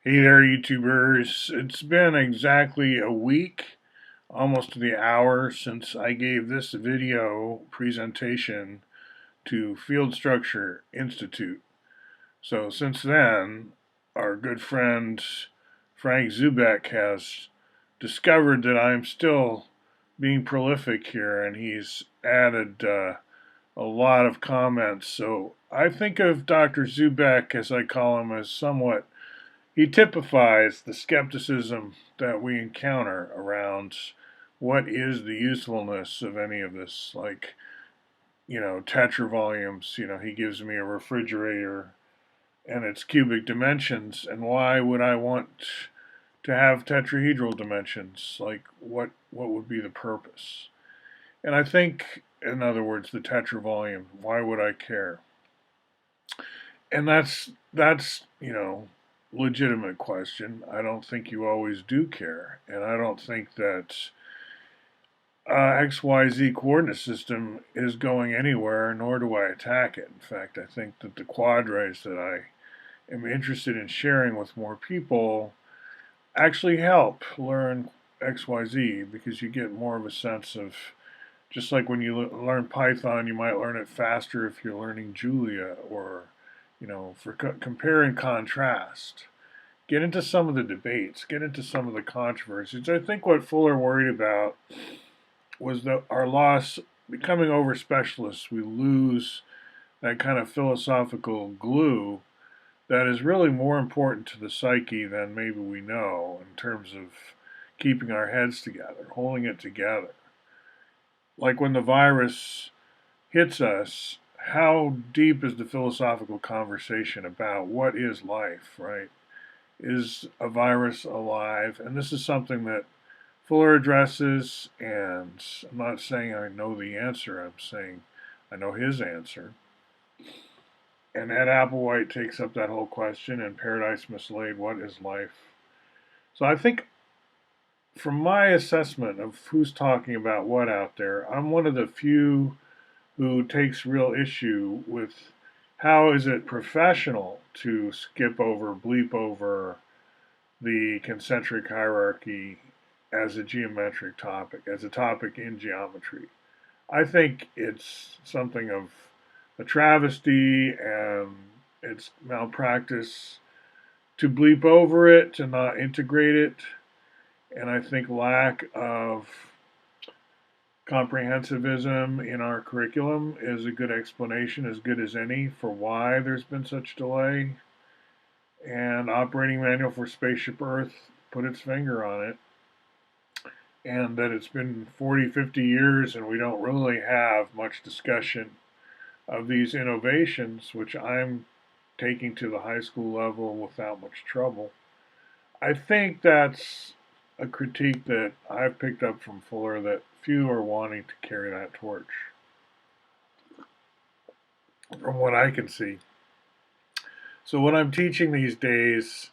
Hey there, YouTubers. It's been exactly a week, almost to the hour, since I gave this video presentation to Field Structure Institute. So, since then, our good friend Frank Zubek has discovered that I'm still being prolific here, and he's added a lot of comments. So, I think of Dr. Zubek, as I call him, as somewhat he typifies the skepticism that we encounter around what is the usefulness of any of this. Like, tetra volumes, he gives me a refrigerator and its cubic dimensions, and why would I want to have tetrahedral dimensions? Like, what would be the purpose? And I think, in other words, the tetra volume, why would I care? And that's legitimate question. I don't think you always do care, and I don't think that XYZ coordinate system is going anywhere, nor do I attack it. In fact, I think that the quadrats that I am interested in sharing with more people actually help learn XYZ, because you get more of a sense of, just like when you learn Python, you might learn it faster if you're learning Julia, or for compare and contrast. Get into some of the debates, get into some of the controversies. I think what Fuller worried about was that our loss, becoming over specialists, we lose that kind of philosophical glue that is really more important to the psyche than maybe we know, in terms of keeping our heads together, holding it together. Like when the virus hits us, how deep is the philosophical conversation about what is life, right? Is a virus alive? And this is something that Fuller addresses, and I'm not saying I know the answer, I'm saying I know his answer. And Ed Applewhite takes up that whole question in Paradise Mislaid, what is life? So I think, from my assessment of who's talking about what out there, I'm one of the few who takes real issue with how is it professional to skip over, bleep over the concentric hierarchy as a geometric topic, as a topic in geometry. I think it's something of a travesty, and it's malpractice to bleep over it, to not integrate it, and I think lack of comprehensivism in our curriculum is a good explanation, as good as any, for why there's been such delay. And Operating Manual for Spaceship Earth put its finger on it, and that it's been 40, 50 years and we don't really have much discussion of these innovations, which I'm taking to the high school level without much trouble. I think that's a critique that I've picked up from Fuller, that few are wanting to carry that torch, from what I can see. So, what I'm teaching these days,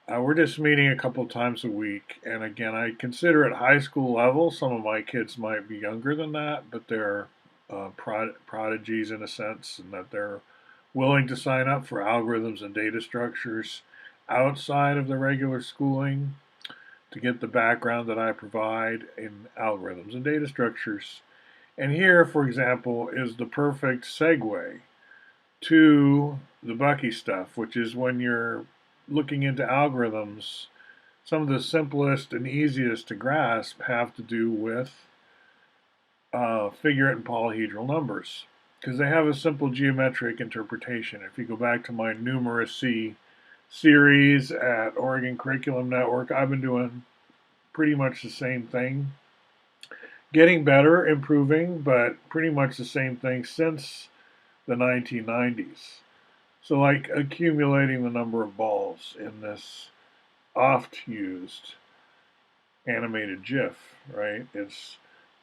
we're just meeting a couple times a week, and again, I consider it high school level. Some of my kids might be younger than that, but they're prodigies in a sense, and that they're willing to sign up for algorithms and data structures outside of the regular schooling to get the background that I provide in algorithms and data structures. And here, for example, is the perfect segue to the Bucky stuff, which is when you're looking into algorithms, some of the simplest and easiest to grasp have to do with figure it and polyhedral numbers, because they have a simple geometric interpretation. If you go back to my numeracy series at Oregon Curriculum Network, I've been doing pretty much the same thing, getting better, improving, but pretty much the same thing since the 1990s. So, like accumulating the number of balls in this oft used animated GIF, right? It's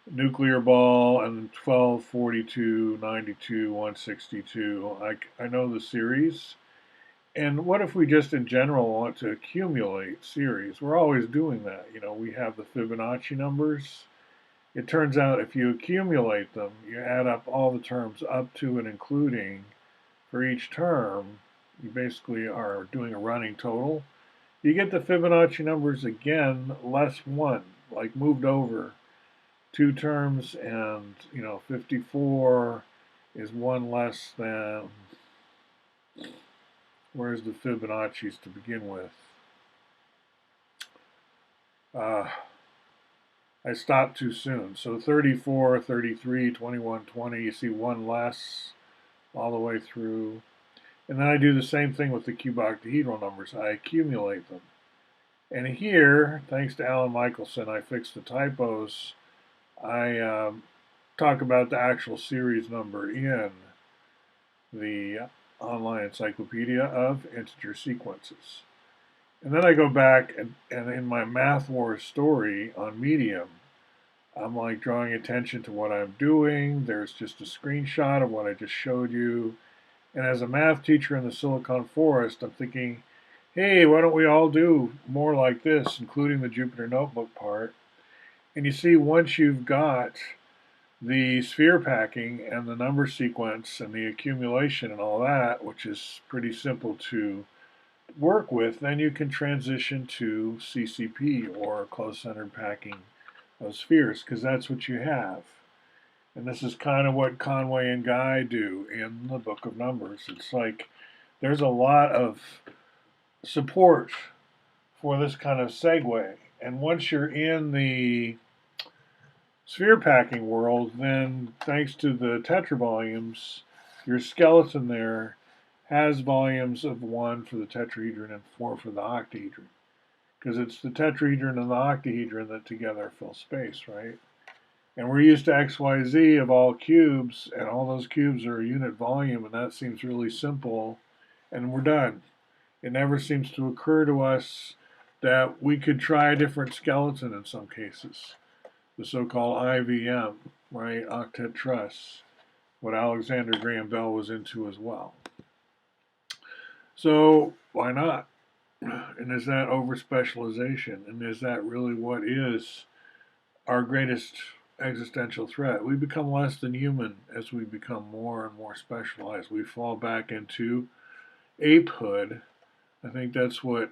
nuclear ball and 12, 42, 92, 162. I know the series. And what if we just in general want to accumulate series? We're always doing that. We have the Fibonacci numbers. It turns out if you accumulate them, you add up all the terms up to and including for each term, you basically are doing a running total. You get the Fibonacci numbers again, less 1, like moved over 2 terms, and 54 is 1 less than, where's the Fibonacci's to begin with? Uh, I stopped too soon. So 34, 33, 21, 20, you see 1 less all the way through. And then I do the same thing with the cuboctahedral numbers. I accumulate them. And here, thanks to Alan Michelson, I fixed the typos. I talk about the actual series number in the online encyclopedia of integer sequences. And then I go back and in my Math Wars story on Medium, I'm like drawing attention to what I'm doing. There's just a screenshot of what I just showed you. And as a math teacher in the Silicon Forest, I'm thinking, hey, why don't we all do more like this, including the Jupyter Notebook part? And you see, once you've got the sphere packing and the number sequence and the accumulation and all that, which is pretty simple to work with, then you can transition to CCP, or closed-centered packing of spheres, because that's what you have. And this is kind of what Conway and Guy do in the Book of Numbers. It's like there's a lot of support for this kind of segue. And once you're in the sphere packing world, then thanks to the tetravolumes, your skeleton there has volumes of 1 for the tetrahedron and 4 for the octahedron. Because it's the tetrahedron and the octahedron that together fill space, right? And we're used to XYZ of all cubes, and all those cubes are a unit volume, and that seems really simple, and we're done. It never seems to occur to us that we could try a different skeleton in some cases. The so-called IVM, right? Octet truss, what Alexander Graham Bell was into as well. So why not? And is that over-specialization? And is that really what is our greatest existential threat? We become less than human as we become more and more specialized. We fall back into apehood. I think that's what,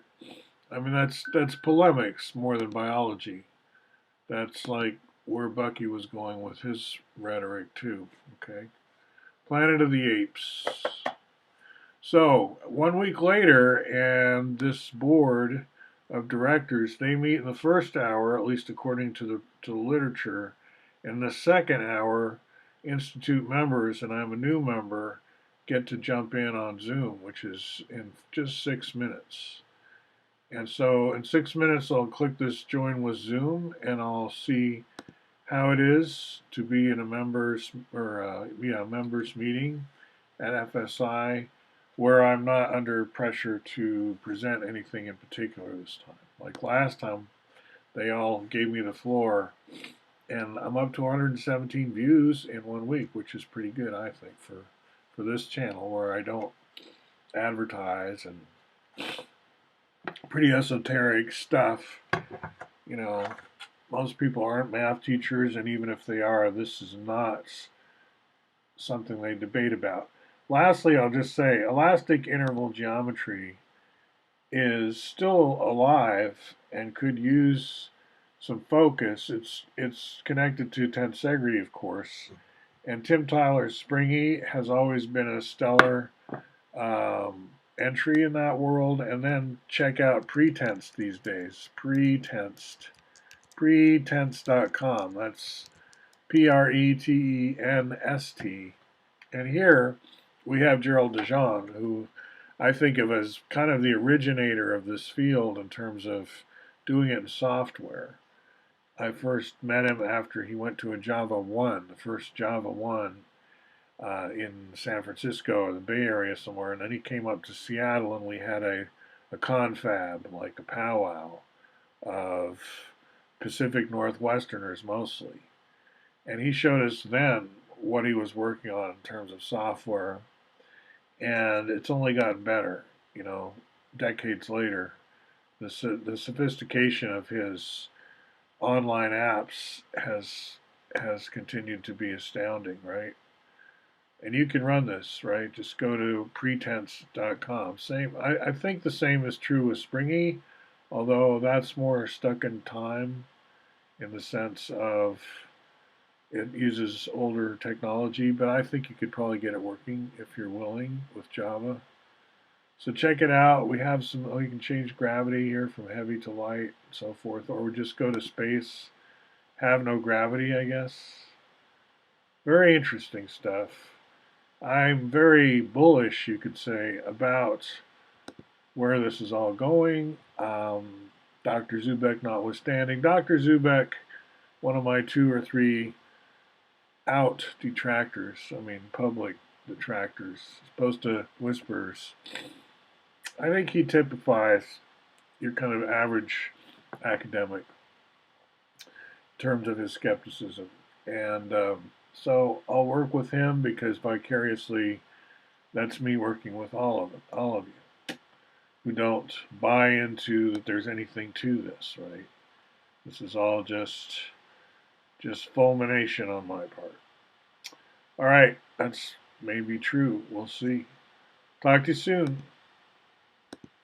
I mean, that's polemics more than biology. That's like where Bucky was going with his rhetoric too, okay? Planet of the Apes. So 1 week later, and this board of directors, they meet in the first hour, at least according to the literature. In the second hour, Institute members, and I'm a new member, get to jump in on Zoom, which is in just 6 minutes. And so in 6 minutes, I'll click this join with Zoom, and I'll see how it is to be in a members members meeting at FSI, where I'm not under pressure to present anything in particular this time. Like last time, they all gave me the floor, and I'm up to 117 views in 1 week, which is pretty good, I think, for this channel where I don't advertise and pretty esoteric stuff. You know, most people aren't math teachers, and even if they are, this is not something they debate about. Lastly, I'll just say elastic interval geometry is still alive and could use some focus. It's connected to tensegrity, of course, and Tim Tyler's Springy has always been a stellar entry in that world. And then check out Pretense these days. Pretense.com. That's Pretenst. And here we have Gerald de Jong, who I think of as kind of the originator of this field in terms of doing it in software. I first met him after he went to a Java 1, the first Java 1 in San Francisco or the Bay Area somewhere, and then he came up to Seattle and we had a confab, like a powwow of Pacific Northwesterners mostly. And he showed us then what he was working on in terms of software, and it's only gotten better, decades later. The sophistication of his online apps has continued to be astounding, right? And you can run this, Just go to pretense.com. I think the same is true with Springy, although that's more stuck in time in the sense of it uses older technology, but I think you could probably get it working if you're willing with Java. So check it out. We have some, oh, you can change gravity here from heavy to light and so forth, or we just go to space, have no gravity, I guess. Very interesting stuff. I'm very bullish, you could say, about where this is all going. Dr. Zubek notwithstanding. Dr. Zubek, one of my two or three out detractors, I mean public detractors, opposed to whisperers. I think he typifies your kind of average academic in terms of his skepticism. And so I'll work with him because vicariously that's me working with all of you who don't buy into that there's anything to this, right? This is all just fulmination on my part. All right, that's maybe true. We'll see. Talk to you soon.